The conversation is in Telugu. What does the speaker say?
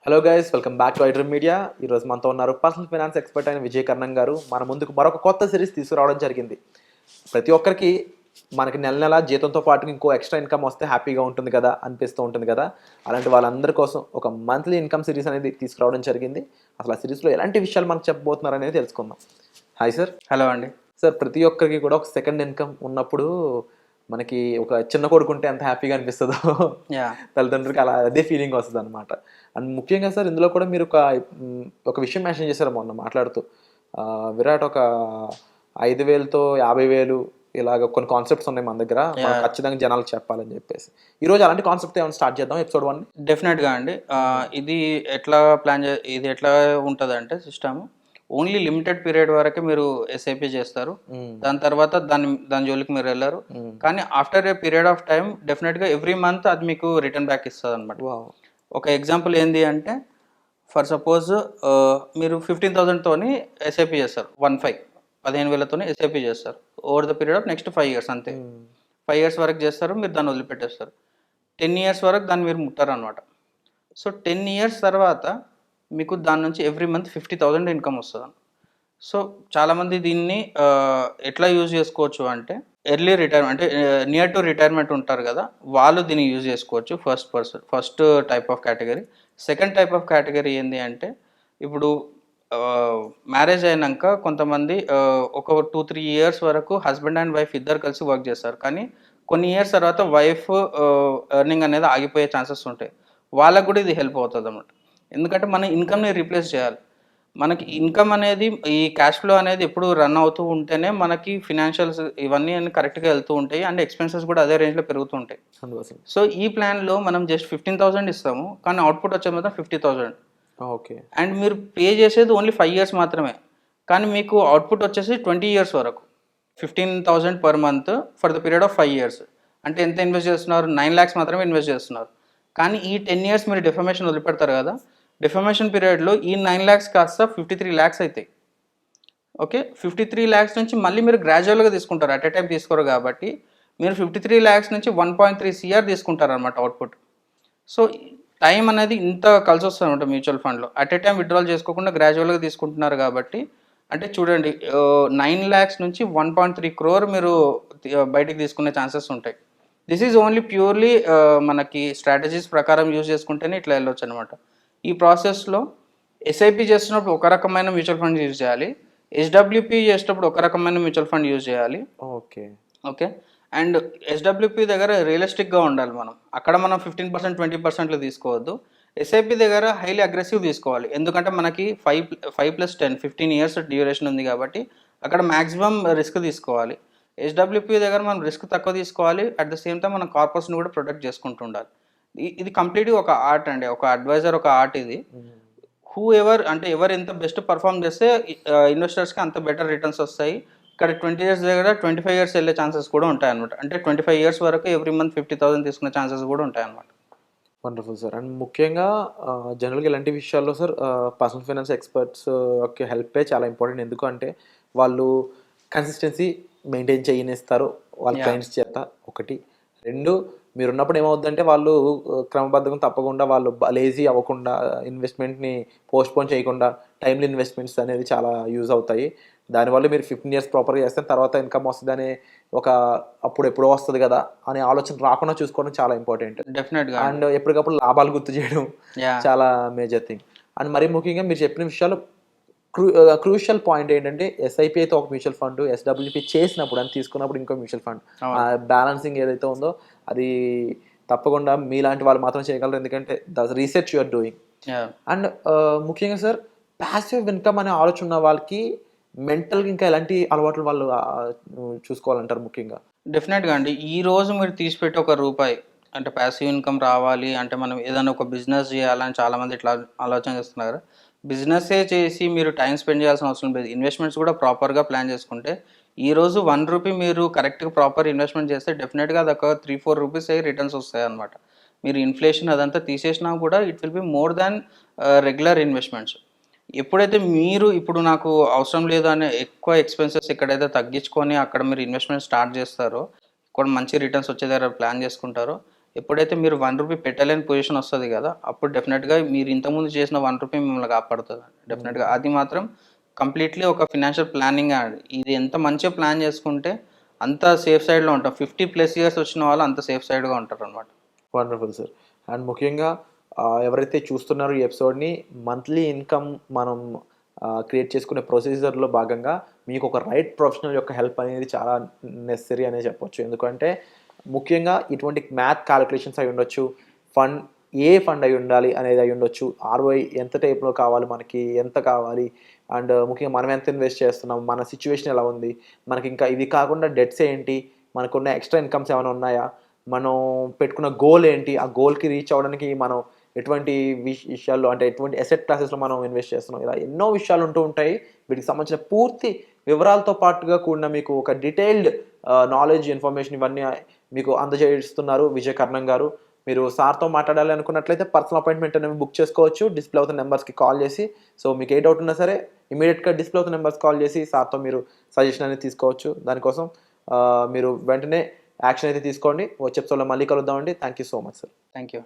Hello guys, welcome back to iDream media. ఈరోజు మనతో ఉన్నారు పర్సనల్ ఫైనాన్స్ ఎక్స్పర్ట్ అయిన విజయ్ కర్ణం గారు. మన ముందుకు మరొక కొత్త సిరీస్ తీసుకురావడం జరిగింది. ప్రతి ఒక్కరికి మనకి నెల నెల జీతంతో పాటు ఇంకో ఎక్స్ట్రా ఇన్కమ్ వస్తే హ్యాపీగా ఉంటుంది కదా, అనిపిస్తూ ఉంటుంది కదా. అలాంటి వాళ్ళందరి కోసం ఒక మంత్లీ ఇన్కమ్ సిరీస్ అనేది తీసుకురావడం జరిగింది. అసలు ఆ సిరీస్లో ఎలాంటి విషయాలు మనకు చెప్పబోతున్నారు అనేది తెలుసుకుందాం. Hi sir. హలో అండి. సార్, ప్రతి ఒక్కరికి కూడా ఒక సెకండ్ ఇన్కమ్ ఉన్నప్పుడు మనకి ఒక చిన్న కొడుకు ఉంటే ఎంత హ్యాపీగా అనిపిస్తుందో తల్లిదండ్రులకి అదే ఫీలింగ్ వస్తుంది అనమాట. అండ్ ముఖ్యంగా సార్, ఇందులో కూడా మీరు ఒక విషయం మెన్షన్ చేశారు మొన్న మాట్లాడుతూ. విరాట్ ఒక 5,000తో 50,000 ఇలాగ కొన్ని కాన్సెప్ట్స్ ఉన్నాయి మన దగ్గర, ఖచ్చితంగా జనాలకు చెప్పాలని చెప్పేసి ఈరోజు అలాంటి కాన్సెప్ట్ ఏమైనా స్టార్ట్ చేద్దాం ఎపిసోడ్ 1. డెఫినెట్గా అండి. ఇది ఎట్లా ఇది ఎట్లా ఉంటుంది అంటే సిస్టమ్ ఓన్లీ లిమిటెడ్ పీరియడ్ వరకే మీరు ఎస్ఐపి చేస్తారు. దాని తర్వాత దాని జోలికి మీరు వెళ్ళారు. కానీ after a period of time డెఫినెట్గా ఎవ్రీ మంత్ అది మీకు రిటర్న్ బ్యాక్ ఇస్తుంది అనమాట. ఒక ఎగ్జాంపుల్ ఏంది అంటే, ఫర్ సపోజ్ మీరు 15,000తోని ఎస్ఐపి చేస్తారు. 15,000తోని ఎస్ఐపి చేస్తారు over the period of next 5 years. అంతే 5 years వరకు చేస్తారు, మీరు దాన్ని వదిలిపెట్టేస్తారు. 10 years వరకు దాన్ని మీరు ముట్టారు అనమాట. సో 10 years తర్వాత మీకు దాని నుంచి ఎవ్రీ మంత్ 50,000 ఇన్కమ్ వస్తుంది. సో చాలామంది దీన్ని ఎట్లా యూజ్ చేసుకోవచ్చు అంటే, ఎర్లీ రిటైర్మెంట్ అంటే నియర్ టు రిటైర్మెంట్ ఉంటారు కదా, వాళ్ళు దీన్ని యూజ్ చేసుకోవచ్చు. First type of category. Second type of category ఏంటి అంటే, ఇప్పుడు మ్యారేజ్ అయినాక కొంతమంది ఒక 2-3 years వరకు హస్బెండ్ అండ్ వైఫ్ ఇద్దరు కలిసి వర్క్ చేస్తారు. కానీ కొన్ని ఇయర్స్ తర్వాత వైఫ్ ఎర్నింగ్ అనేది ఆగిపోయే ఛాన్సెస్ ఉంటాయి. వాళ్ళకు కూడా ఇది హెల్ప్ అవుతుంది అన్నమాట. ఎందుకంటే మన ఇన్కమ్ని రీప్లేస్ చేయాలి. మనకి ఇన్కమ్ అనేది, ఈ క్యాష్ ఫ్లో అనేది ఎప్పుడు రన్ అవుతూ ఉంటేనే మనకి ఫినాన్షియల్స్ ఇవన్నీ కరెక్ట్గా వెళ్తూ ఉంటాయి. అండ్ ఎక్స్పెన్సెస్ కూడా అదే రేంజ్లో పెరుగుతూ ఉంటాయి. సో ఈ ప్లాన్లో మనం జస్ట్ 15,000 ఇస్తాము, కానీ అవుట్పుట్ వచ్చే మాత్రం 50,000. ఓకే. అండ్ మీరు పే చేసేది ఓన్లీ 5 years మాత్రమే, కానీ మీకు అవుట్పుట్ వచ్చేసి 20 years వరకు. 15,000 per month for the period of 5 years. అంటే ఎంత ఇన్వెస్ట్ చేస్తున్నారు? 9 lakhs మాత్రమే ఇన్వెస్ట్ చేస్తున్నారు. కానీ ఈ 10 years మీరు డిఫర్మేషన్ వదిలిపెడతారు కదా, డిఫర్మేషన్ పీరియడ్లో ఈ 9 lakhs కాస్త 53 lakhs అవుతాయి. ఓకే. 53 lakhs నుంచి మళ్ళీ మీరు గ్రాడ్యువల్గా తీసుకుంటారు, అట్ ఏ టైం తీసుకోరు. కాబట్టి మీరు 53 lakhs నుంచి 1.3 crore తీసుకుంటారు అనమాట అవుట్పుట్. సో టైం అనేది ఇంత కలిసి వస్తుంది అనమాట మ్యూచువల్ ఫండ్లో. అట్ ఏ టైం విత్డ్రాల్ చేసుకోకుండా గ్రాడ్యువల్గా తీసుకుంటున్నారు కాబట్టి, అంటే చూడండి 9 lakhs నుంచి 1.3 crore మీరు బయటికి తీసుకునే ఛాన్సెస్ ఉంటాయి. దిస్ ఈజ్ ఓన్లీ ప్యూర్లీ మనకి స్ట్రాటజీస్ ప్రకారం యూజ్ చేసుకుంటేనే ఇట్లా వెళ్ళొచ్చు అనమాట. ఈ ప్రాసెస్లో ఎస్ఐపి చేస్తున్నప్పుడు ఒక రకమైన మ్యూచువల్ ఫండ్ యూజ్ చేయాలి, ఎస్డబ్ల్యూపీ చేసేటప్పుడు ఒక రకమైన మ్యూచువల్ ఫండ్ యూజ్ చేయాలి. ఓకే. అండ్ ఎస్డబ్ల్యూపీ దగ్గర రియలిస్టిక్గా ఉండాలి. అక్కడ మనం 15%, 20%లో తీసుకోవద్దు. ఎస్ఐపి దగ్గర హైలీ అగ్రెసివ్ తీసుకోవాలి. ఎందుకంటే మనకి 5+10 15 years డ్యూరేషన్ ఉంది కాబట్టి అక్కడ మ్యాక్సిమం రిస్క్ తీసుకోవాలి. ఎస్డబ్ల్యూపీ దగ్గర మనం రిస్క్ తక్కువ తీసుకోవాలి. అట్ ద సేమ్ టైం మన కార్పొరేట్స్ని కూడా ప్రొటెక్ట్ చేసుకుంటూ ఉండాలి. ఇది కంప్లీట్గా ఒక ఆర్ట్ అండి, ఒక అడ్వైజర్ ఒక ఆర్ట్ ఇది. ఎవరు ఎంత బెస్ట్ పర్ఫామ్ చేస్తే ఇన్వెస్టర్స్కి అంత బెటర్ రిటర్న్స్ వస్తాయి. ఇక్కడ 20 years దగ్గర 25 years వెళ్ళే ఛాన్సెస్ కూడా ఉంటాయి అనమాట. అంటే 25 years వరకు ఎవ్రీ మంత్ 50,000 తీసుకునే ఛాన్సెస్ కూడా ఉంటాయి అనమాట. Wonderful sir. అండ్ ముఖ్యంగా జనరల్గా ఇలాంటి విషయాల్లో సార్ పర్సనల్ ఫైనాన్స్ ఎక్స్పర్ట్స్ యొక్క హెల్పే చాలా ఇంపార్టెంట్. ఎందుకంటే వాళ్ళు కన్సిస్టెన్సీ మెయింటైన్ చేయనిస్తారు వాళ్ళ క్లయింట్స్ చేత. 1, 2 మీరున్నప్పుడు ఏమవుద్దంటే వాళ్ళు క్రమబద్ధంగా తప్పకుండా వాళ్ళు లేజీ అవ్వకుండా, ఇన్వెస్ట్మెంట్ని పోస్ట్పోన్ చేయకుండా టైమ్లీ ఇన్వెస్ట్మెంట్స్ అనేది చాలా యూజ్ అవుతాయి. దానివల్ల మీరు 15 years ప్రాపర్గా చేస్తే తర్వాత ఇన్కమ్ వస్తుంది అనే ఒక అప్పుడు ఎప్పుడో వస్తుంది కదా అనే ఆలోచన రాకుండా చూసుకోవడం చాలా ఇంపార్టెంట్. డెఫినెట్గా. అండ్ ఎప్పటికప్పుడు లాభాలు గుర్తు చేయడం చాలా మేజర్ థింగ్. అండ్ మరీ ముఖ్యంగా మీరు చెప్పిన విషయాలు క్రూషియల్ పాయింట్ ఏంటంటే, ఎస్ఐపి అయితే ఒక మ్యూచువల్ ఫండ్, ఎస్డబ్ల్యూపీ చేసినప్పుడు అని తీసుకున్నప్పుడు ఇంకో మ్యూచువల్ ఫండ్, బ్యాలెన్సింగ్ ఏదైతే ఉందో అది తప్పకుండా మీలాంటి వాళ్ళు మాత్రం చేయగలరు. ఎందుకంటే the research you're doing. And ముఖ్యంగా సార్, ప్యాసివ్ ఇన్కమ్ అనే ఆలోచన ఉన్న వాళ్ళకి మెంటల్గా ఇంకా ఎలాంటి అలవాట్లు వాళ్ళు చూసుకోవాలంటారు ముఖ్యంగా? డెఫినెట్గా అండి. ఈ రోజు మీరు తీసిపెట్టి ₹1 అంటే ప్యాసివ్ ఇన్కమ్ రావాలి అంటే మనం ఏదైనా ఒక బిజినెస్ చేయాలని చాలామంది ఇట్లా ఆలోచన చేస్తున్నారు. బిజినెస్సే చేసి మీరు టైం స్పెండ్ చేయాల్సిన అవసరం లేదు. ఇన్వెస్ట్మెంట్స్ కూడా ప్రాపర్గా ప్లాన్ చేసుకుంటే ఈరోజు ₹1 మీరు కరెక్ట్గా ప్రాపర్ ఇన్వెస్ట్మెంట్ చేస్తే డెఫినెట్గా అది ఒక ₹3-4 అయ్యి రిటర్న్స్ వస్తాయి అనమాట. మీరు ఇన్ఫ్లేషన్ అదంతా తీసేసినా కూడా it will be more than regular investments. ఎప్పుడైతే మీరు ఇప్పుడు నాకు అవసరం లేదు అనే ఎక్కువ ఎక్స్పెన్సెస్ ఎక్కడైతే తగ్గించుకొని అక్కడ మీరు ఇన్వెస్ట్మెంట్ స్టార్ట్ చేస్తారో, ఇక్కడ మంచి రిటర్న్స్ వచ్చే దగ్గర ప్లాన్ చేసుకుంటారో, ఎప్పుడైతే మీరు 1 రూపీ పెట్టలేని పొజిషన్ వస్తుంది కదా, అప్పుడు డెఫినెట్గా మీరు ఇంతకుముందు చేసిన 1 రూపీ మిమ్మల్ని కాపాడుతుంది డెఫినెట్గా. అది మాత్రం కంప్లీట్లీ ఒక ఫినాన్షియల్ ప్లానింగ్ అండి. ఇది ఎంత మంచిగా ప్లాన్ చేసుకుంటే అంత సేఫ్ సైడ్లో ఉంటాం. 50+ ఇయర్స్ వచ్చిన వాళ్ళు అంత సేఫ్ సైడ్గా ఉంటారు అనమాట. Wonderful sir. అండ్ ముఖ్యంగా ఎవరైతే చూస్తున్నారో ఈ ఎపిసోడ్ని, మంత్లీ ఇన్కమ్ మనం క్రియేట్ చేసుకునే ప్రొసీజర్లో భాగంగా మీకు ఒక రైట్ ప్రొఫెషనల్ యొక్క హెల్ప్ అనేది చాలా నెసరీ అనే చెప్పొచ్చు. ఎందుకంటే ముఖ్యంగా ఇటువంటి మ్యాథ్ క్యాలిక్యులేషన్స్ అయి ఉండొచ్చు, ఫండ్ ఏ ఫండ్ అయి ఉండాలి అనేది అయి ఉండొచ్చు, ఆర్ఓఐ ఎంత టైప్లో కావాలి, మనకి ఎంత కావాలి, అండ్ ముఖ్యంగా మనం ఎంత ఇన్వెస్ట్ చేస్తున్నాం, మన సిచ్యువేషన్ ఎలా ఉంది, మనకి ఇంకా ఇవి కాకుండా డెట్స్ ఏంటి, మనకున్న ఎక్స్ట్రా ఇన్కమ్స్ ఏమైనా ఉన్నాయా, మనం పెట్టుకున్న గోల్ ఏంటి, ఆ గోల్కి రీచ్ అవ్వడానికి మనం ఎటువంటి విషయాల్లో అంటే ఎటువంటి అసెట్ క్లాసెస్లో మనం ఇన్వెస్ట్ చేస్తున్నాం, ఇలా ఎన్నో విషయాలు ఉంటూ ఉంటాయి. వీటికి సంబంధించిన పూర్తి వివరాలతో పాటుగా కూడిన మీకు ఒక డీటెయిల్డ్ నాలెడ్జ్, ఇన్ఫర్మేషన్ ఇవన్నీ మీకు అందజేస్తున్నారు విజయ్ కర్ణం గారు. మీరు సార్తో మాట్లాడాలి అనుకున్నట్లయితే పర్సనల్ అపాయింట్మెంట్ అనేవి బుక్ చేసుకోవచ్చు డిస్ప్లే అవుతున్న నెంబర్స్కి కాల్ చేసి. సో మీకు ఏ డౌట్ ఉన్నా సరే ఇమీడియట్గా డిస్ప్లే అవుతున్న నెంబర్స్ కాల్ చేసి సార్తో మీరు సజెషన్ అనేది తీసుకోవచ్చు. దానికోసం మీరు వెంటనే యాక్షన్ అయితే తీసుకోండి. వచ్చే ఎపిసోడ్లో మళ్ళీ కలుద్దామండి. Thank you so much sir. Thank you.